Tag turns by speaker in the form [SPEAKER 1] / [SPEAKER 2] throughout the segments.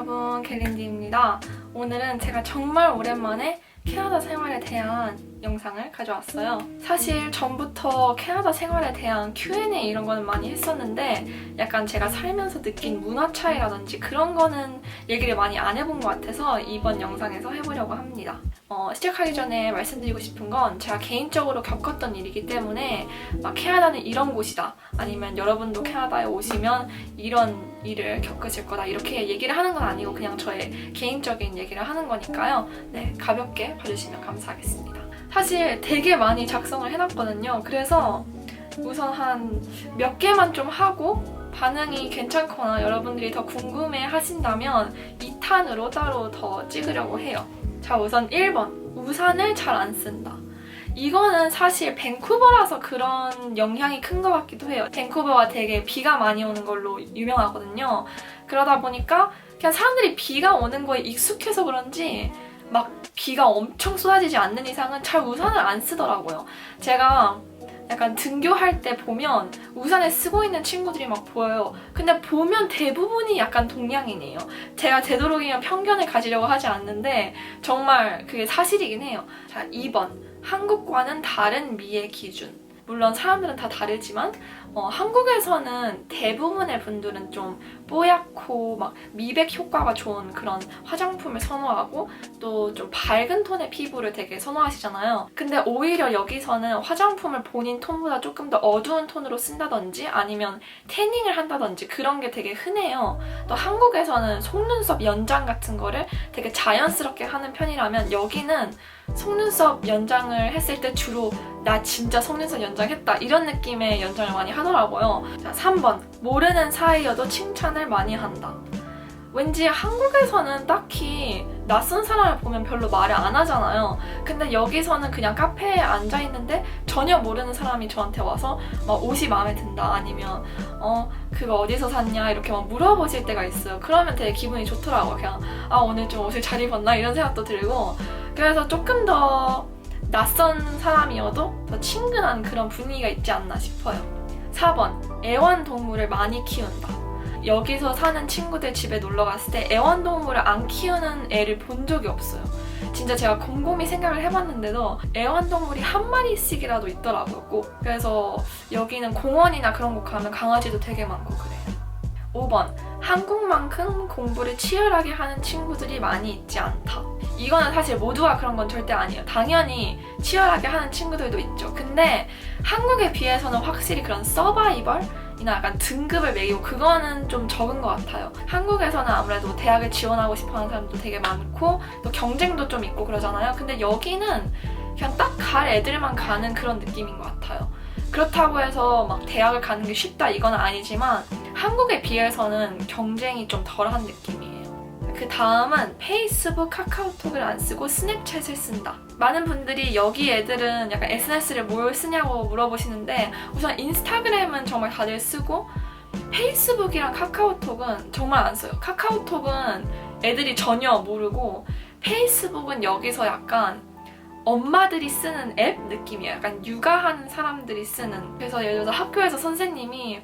[SPEAKER 1] 여러분, 갤린디입니다. 오늘은 제가 정말 오랜만에 캐나다 생활에 대한 영상을 가져왔어요. 사실 전부터 캐나다 생활에 대한 Q&A 이런 거는 많이 했었는데 약간 제가 살면서 느낀 문화 차이라든지 그런 거는 얘기를 많이 안 해본 것 같아서 이번 영상에서 해보려고 합니다. 시작하기 전에 말씀드리고 싶은 건 제가 개인적으로 겪었던 일이기 때문에 막 캐나다는 이런 곳이다, 아니면 여러분도 캐나다에 오시면 이런 일을 겪으실 거다, 이렇게 얘기를 하는 건 아니고 그냥 저의 개인적인 얘기를 하는 거니까요. 네, 가볍게 봐주시면 감사하겠습니다. 사실 되게 많이 작성을 해놨거든요. 그래서 우선 한 몇 개만 좀 하고 반응이 괜찮거나 여러분들이 더 궁금해 하신다면 2탄으로 따로 더 찍으려고 해요. 자, 우선 1번. 우산을 잘 안 쓴다. 이거는 사실 밴쿠버라서 그런 영향이 큰 것 같기도 해요. 밴쿠버가 되게 비가 많이 오는 걸로 유명하거든요. 그러다 보니까 그냥 사람들이 비가 오는 거에 익숙해서 그런지 막 비가 엄청 쏟아지지 않는 이상은 잘 우산을 안 쓰더라고요. 제가 약간 등교할 때 보면 우산을 쓰고 있는 친구들이 막 보여요. 근데 보면 대부분이 약간 동양인이에요. 제가 되도록이면 편견을 가지려고 하지 않는데 정말 그게 사실이긴 해요. 자, 2번. 한국과는 다른 미의 기준. 물론 사람들은 다 다르지만 한국에서는 대부분의 분들은 좀 뽀얗고 막 미백 효과가 좋은 그런 화장품을 선호하고 또 좀 밝은 톤의 피부를 되게 선호하시잖아요. 근데 오히려 여기서는 화장품을 본인 톤보다 조금 더 어두운 톤으로 쓴다든지 아니면 태닝을 한다든지 그런 게 되게 흔해요. 또 한국에서는 속눈썹 연장 같은 거를 되게 자연스럽게 하는 편이라면 여기는 속눈썹 연장을 했을 때 주로 나 진짜 속눈썹 연장했다 이런 느낌의 연장을 많이 하더라고요. 자, 3번. 모르는 사이여도 칭찬을 많이 한다. 왠지 한국에서는 딱히 낯선 사람을 보면 별로 말을 안 하잖아요. 근데 여기서는 그냥 카페에 앉아있는데 전혀 모르는 사람이 저한테 와서 막 옷이 마음에 든다 아니면 그거 어디서 샀냐 이렇게 막 물어보실 때가 있어요. 그러면 되게 기분이 좋더라고요. 그냥 오늘 좀 옷을 잘 입었나 이런 생각도 들고, 그래서 조금 더 낯선 사람이어도 더 친근한 그런 분위기가 있지 않나 싶어요. 4번. 애완동물을 많이 키운다. 여기서 사는 친구들 집에 놀러 갔을 때 애완동물을 안 키우는 애를 본 적이 없어요. 진짜 제가 곰곰이 생각을 해봤는데도 애완동물이 한 마리씩이라도 있더라고요, 꼭. 그래서 여기는 공원이나 그런 곳 가면 강아지도 되게 많고 그래요. 5번. 한국만큼 공부를 치열하게 하는 친구들이 많이 있지 않다. 이거는 사실 모두가 그런 건 절대 아니에요. 당연히 치열하게 하는 친구들도 있죠. 근데 한국에 비해서는 확실히 그런 서바이벌이나 약간 등급을 매기고 그거는 좀 적은 것 같아요. 한국에서는 아무래도 대학을 지원하고 싶어하는 사람도 되게 많고 또 경쟁도 좀 있고 그러잖아요. 근데 여기는 그냥 딱 갈 애들만 가는 그런 느낌인 것 같아요. 그렇다고 해서 막 대학을 가는 게 쉽다 이건 아니지만 한국에 비해서는 경쟁이 좀 덜한 느낌이에요. 그 다음은 페이스북, 카카오톡을 안 쓰고 스냅챗을 쓴다. 많은 분들이 여기 애들은 약간 SNS를 뭘 쓰냐고 물어보시는데 우선 인스타그램은 정말 다들 쓰고 페이스북이랑 카카오톡은 정말 안 써요. 카카오톡은 애들이 전혀 모르고 페이스북은 여기서 약간 엄마들이 쓰는 앱 느낌이에요. 약간 육아하는 사람들이 쓰는. 그래서 예를 들어서 학교에서 선생님이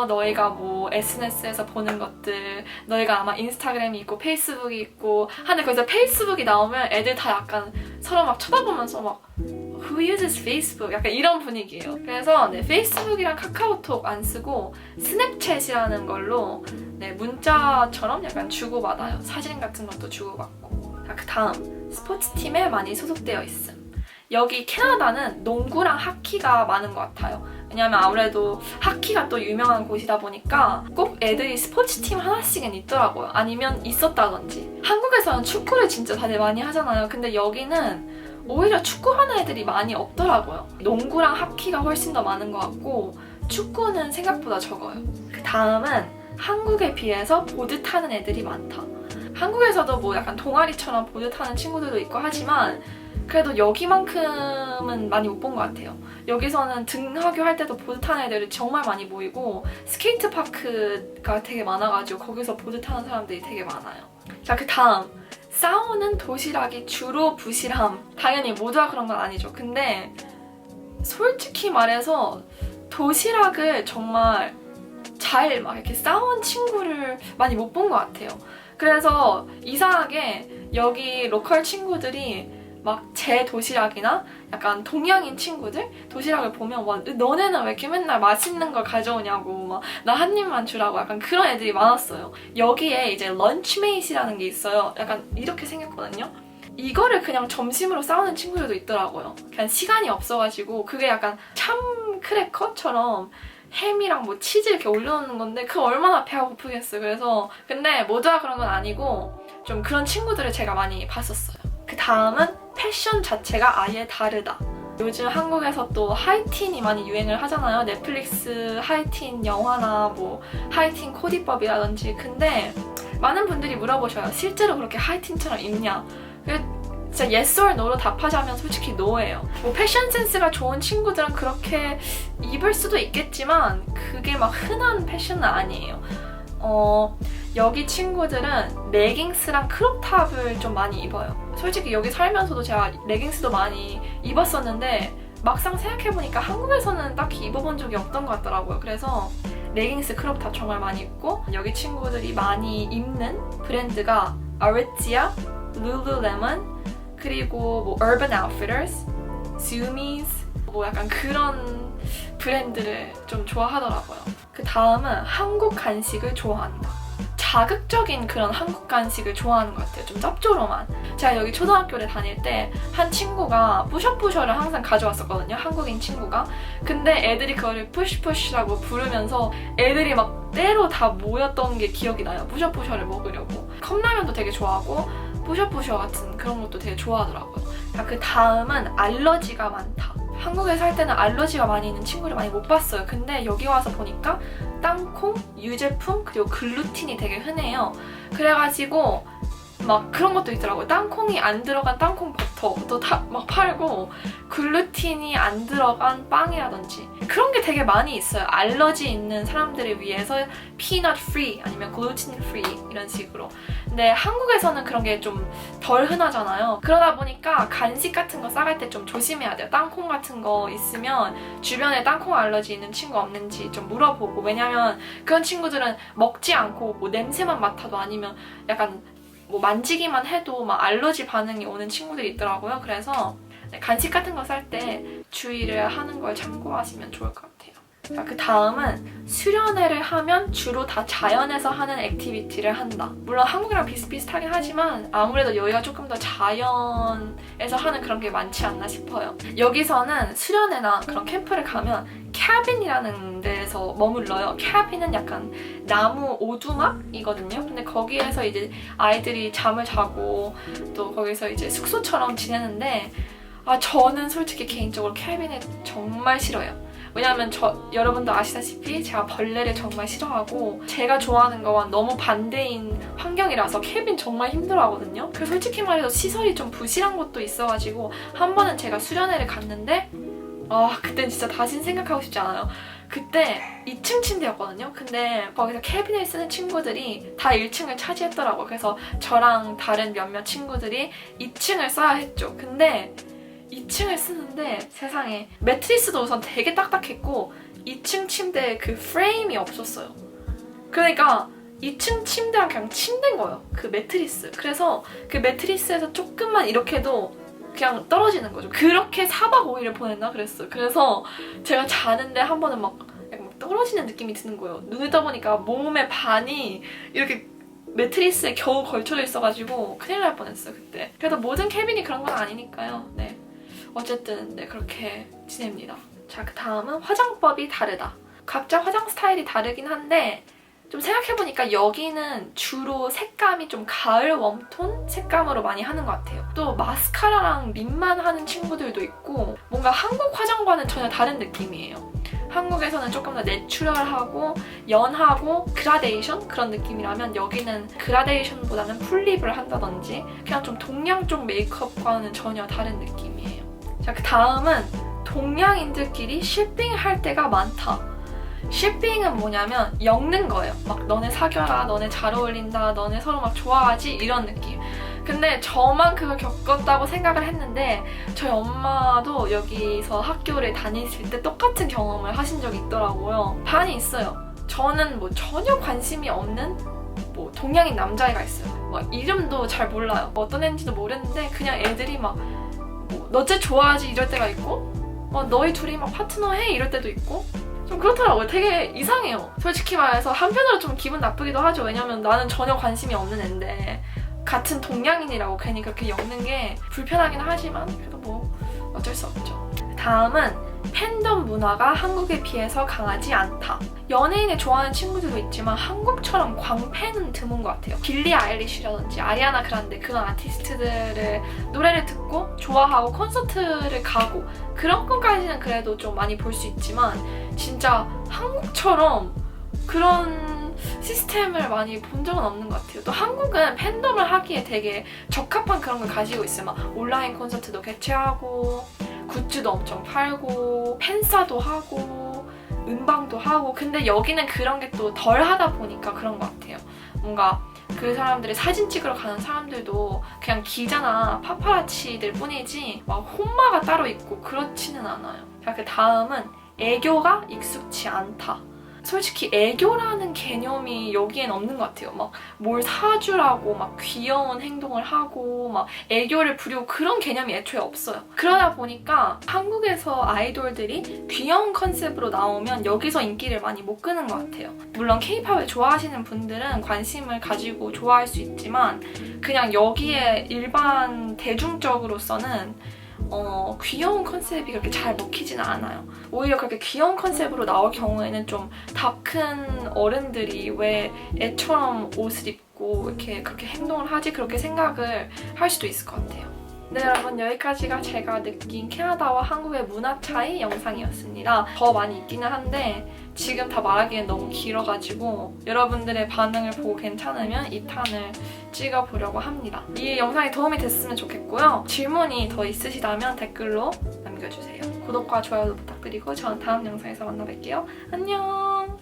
[SPEAKER 1] 너희가 뭐 SNS에서 보는 것들, 너희가 아마 인스타그램이 있고 페이스북이 있고 하는데 거기서 페이스북이 나오면 애들 다 약간 서로 막 쳐다보면서 막 Who uses Facebook? 약간 이런 분위기예요. 그래서 네, 페이스북이랑 카카오톡 안 쓰고 스냅챗이라는 걸로 네, 문자처럼 약간 주고받아요. 사진 같은 것도 주고받고. 자, 그 다음. 스포츠팀에 많이 소속되어 있음. 여기 캐나다는 농구랑 하키가 많은 것 같아요. 왜냐면 아무래도 하키가 또 유명한 곳이다 보니까 꼭 애들이 스포츠팀 하나씩은 있더라고요. 아니면 있었다든지. 한국에서는 축구를 진짜 다들 많이 하잖아요. 근데 여기는 오히려 축구하는 애들이 많이 없더라고요. 농구랑 하키가 훨씬 더 많은 것 같고 축구는 생각보다 적어요. 그 다음은 한국에 비해서 보드 타는 애들이 많다. 한국에서도 뭐 약간 동아리처럼 보드 타는 친구들도 있고 하지만 그래도 여기만큼은 많이 못 본 것 같아요. 여기서는 등하교 할 때도 보드 타는 애들이 정말 많이 모이고 스케이트 파크가 되게 많아가지고 거기서 보드 타는 사람들이 되게 많아요. 자, 그 다음. 싸우는 도시락이 주로 부실함. 당연히 모두가 그런 건 아니죠. 근데 솔직히 말해서 도시락을 정말 잘 막 이렇게 싸운 친구를 많이 못 본 것 같아요. 그래서 이상하게 여기 로컬 친구들이 막 제 도시락이나 약간 동양인 친구들 도시락을 보면 와, 너네는 왜 이렇게 맨날 맛있는 걸 가져오냐고 막 나 한 입만 주라고 약간 그런 애들이 많았어요. 여기에 이제 런치메이트라는 게 있어요. 약간 이렇게 생겼거든요. 이거를 그냥 점심으로 싸우는 친구들도 있더라고요. 그냥 시간이 없어가지고 그게 약간 참 크래커처럼 햄이랑 뭐 치즈 이렇게 올려놓는 건데 그거 얼마나 배가 고프겠어요. 그래서 근데 모두가 그런 건 아니고 좀 그런 친구들을 제가 많이 봤었어요. 그 다음은 패션 자체가 아예 다르다. 요즘 한국에서 또 하이틴이 많이 유행을 하잖아요. 넷플릭스 하이틴 영화나 뭐 하이틴 코디법이라든지. 근데 많은 분들이 물어보셔요. 실제로 그렇게 하이틴처럼 입냐? 진짜 yes or no로 답하자면 솔직히 no예요. 뭐 패션 센스가 좋은 친구들은 그렇게 입을 수도 있겠지만 그게 막 흔한 패션은 아니에요. 여기 친구들은 레깅스랑 크롭탑을 좀 많이 입어요. 솔직히 여기 살면서도 제가 레깅스도 많이 입었었는데 막상 생각해보니까 한국에서는 딱히 입어본 적이 없던 것 같더라고요. 그래서 레깅스, 크롭탑 정말 많이 입고 여기 친구들이 많이 입는 브랜드가 아리찌아, 룰루레몬, 그리고 뭐 Urban Outfitters, Zumiez 뭐 약간 그런 브랜드를 좀 좋아하더라고요. 그 다음은 한국 간식을 좋아한다. 자극적인 그런 한국 간식을 좋아하는 것 같아요. 좀 짭조름한. 제가 여기 초등학교를 다닐 때 한 친구가 뿌셔뿌셔를 항상 가져왔었거든요. 한국인 친구가. 근데 애들이 그거를 푸시푸시라고 부르면서 애들이 막 때로 다 모였던 게 기억이 나요. 뿌셔뿌셔를 먹으려고. 컵라면도 되게 좋아하고 뿌셔뿌셔 같은 그런 것도 되게 좋아하더라고요. 그 다음은 알러지가 많다. 한국에 살 때는 알러지가 많이 있는 친구를 많이 못 봤어요. 근데 여기 와서 보니까 땅콩, 유제품, 그리고 글루틴이 되게 흔해요. 그래가지고 막 그런 것도 있더라고요. 땅콩이 안 들어간 땅콩 버터도 막 팔고 글루틴이 안 들어간 빵이라든지 그런 게 되게 많이 있어요. 알러지 있는 사람들을 위해서 피넛 프리 아니면 글루틴 프리 이런 식으로. 근데 한국에서는 그런 게 좀 덜 흔하잖아요. 그러다 보니까 간식 같은 거 싸갈 때 좀 조심해야 돼요. 땅콩 같은 거 있으면 주변에 땅콩 알러지 있는 친구 없는지 좀 물어보고. 왜냐면 그런 친구들은 먹지 않고 뭐 냄새만 맡아도 아니면 약간 뭐 만지기만 해도 막 알러지 반응이 오는 친구들이 있더라고요. 그래서 간식 같은 거 쌀 때 주의를 하는 걸 참고하시면 좋을 것 같아요. 자, 그 다음은 수련회를 하면 주로 다 자연에서 하는 액티비티를 한다. 물론 한국이랑 비슷비슷하긴 하지만 아무래도 여기가 조금 더 자연에서 하는 그런 게 많지 않나 싶어요. 여기서는 수련회나 그런 캠프를 가면 캐빈이라는 데에서 머물러요. 캐빈은 약간 나무 오두막이거든요. 근데 거기에서 이제 아이들이 잠을 자고 또 거기서 이제 숙소처럼 지내는데 저는 솔직히 개인적으로 캐빈을 정말 싫어요. 왜냐면 여러분도 아시다시피 제가 벌레를 정말 싫어하고 제가 좋아하는 거와 너무 반대인 환경이라서 캐빈 정말 힘들어하거든요. 그래서 솔직히 말해서 시설이 좀 부실한 것도 있어가지고 한 번은 제가 수련회를 갔는데 그땐 진짜 다신 생각하고 싶지 않아요. 그때 2층 침대였거든요. 근데 거기서 캐빈을 쓰는 친구들이 다 1층을 차지했더라고요. 그래서 저랑 다른 몇몇 친구들이 2층을 써야 했죠. 근데 2층을 쓰는데 세상에 매트리스도 우선 되게 딱딱했고 2층 침대에 그 프레임이 없었어요. 그러니까 2층 침대랑 그냥 침대인 거예요. 그 매트리스. 그래서 그 매트리스에서 조금만 이렇게 해도 그냥 떨어지는 거죠. 그렇게 4박 5일을 보냈나 그랬어요. 그래서 제가 자는데 한 번은 막 약간 떨어지는 느낌이 드는 거예요. 눈을 떠보니까 몸의 반이 이렇게 매트리스에 겨우 걸쳐져 있어가지고 큰일 날 뻔했어요 그때. 그래도 모든 캐빈이 그런 건 아니니까요. 네. 어쨌든 네 그렇게 지냅니다. 자, 그 다음은 화장법이 다르다. 각자 화장 스타일이 다르긴 한데 좀 생각해보니까 여기는 주로 색감이 좀 가을 웜톤 색감으로 많이 하는 것 같아요. 또 마스카라랑 립만 하는 친구들도 있고 뭔가 한국 화장과는 전혀 다른 느낌이에요. 한국에서는 조금 더 내추럴하고 연하고 그라데이션 그런 느낌이라면 여기는 그라데이션보다는 풀립을 한다든지 그냥 좀 동양 쪽 메이크업과는 전혀 다른 느낌이에요. 자, 그 다음은 동양인들끼리 쇼핑할 때가 많다. 쇼핑은 뭐냐면 엮는 거예요. 막 너네 사겨라, 너네 잘 어울린다, 너네 서로 막 좋아하지 이런 느낌. 근데 저만 그걸 겪었다고 생각을 했는데 저희 엄마도 여기서 학교를 다니실 때 똑같은 경험을 하신 적이 있더라고요. 반이 있어요. 저는 뭐 전혀 관심이 없는 뭐 동양인 남자애가 있어요. 뭐 이름도 잘 몰라요. 어떤 애인지도 모르는데 그냥 애들이 막 뭐 너 쟤 좋아하지 이럴 때가 있고 너희 둘이 막 파트너 해 이럴 때도 있고 좀 그렇더라고요. 되게 이상해요. 솔직히 말해서 한편으로 좀 기분 나쁘기도 하죠. 왜냐면 나는 전혀 관심이 없는 앤데 같은 동양인이라고 괜히 그렇게 엮는 게 불편하긴 하지만 그래도 뭐 어쩔 수 없죠. 다음은 팬덤 문화가 한국에 비해서 강하지 않다. 연예인을 좋아하는 친구들도 있지만 한국처럼 광팬은 드문 것 같아요. 빌리 아일리시라든지 아리아나 그란데 그런 아티스트들의 노래를 듣고 좋아하고 콘서트를 가고 그런 것까지는 그래도 좀 많이 볼 수 있지만 진짜 한국처럼 그런 시스템을 많이 본 적은 없는 것 같아요. 또 한국은 팬덤을 하기에 되게 적합한 그런 걸 가지고 있어요. 막 온라인 콘서트도 개최하고 굿즈도 엄청 팔고 팬사도 하고 음방도 하고 근데 여기는 그런 게 또 덜 하다 보니까 그런 것 같아요. 뭔가 그 사람들이 사진 찍으러 가는 사람들도 그냥 기자나 파파라치들 뿐이지 막 혼마가 따로 있고 그렇지는 않아요. 자, 그 다음은 애교가 익숙치 않다. 솔직히 애교라는 개념이 여기엔 없는 것 같아요. 막 뭘 사주라고 막 귀여운 행동을 하고 막 애교를 부리고 그런 개념이 애초에 없어요. 그러다 보니까 한국에서 아이돌들이 귀여운 컨셉으로 나오면 여기서 인기를 많이 못 끄는 것 같아요. 물론 K-팝을 좋아하시는 분들은 관심을 가지고 좋아할 수 있지만 그냥 여기에 일반 대중적으로서는 귀여운 컨셉이 그렇게 잘 먹히지는 않아요. 오히려 그렇게 귀여운 컨셉으로 나올 경우에는 좀 다 큰 어른들이 왜 애처럼 옷을 입고 이렇게 그렇게 행동을 하지? 그렇게 생각을 할 수도 있을 것 같아요. 네, 여러분 여기까지가 제가 느낀 캐나다와 한국의 문화 차이 영상이었습니다. 더 많이 있기는 한데 지금 다 말하기엔 너무 길어가지고 여러분들의 반응을 보고 괜찮으면 2탄을 찍어보려고 합니다. 이 영상이 도움이 됐으면 좋겠고요. 질문이 더 있으시다면 댓글로 남겨주세요. 구독과 좋아요도 부탁드리고 저는 다음 영상에서 만나 뵐게요. 안녕!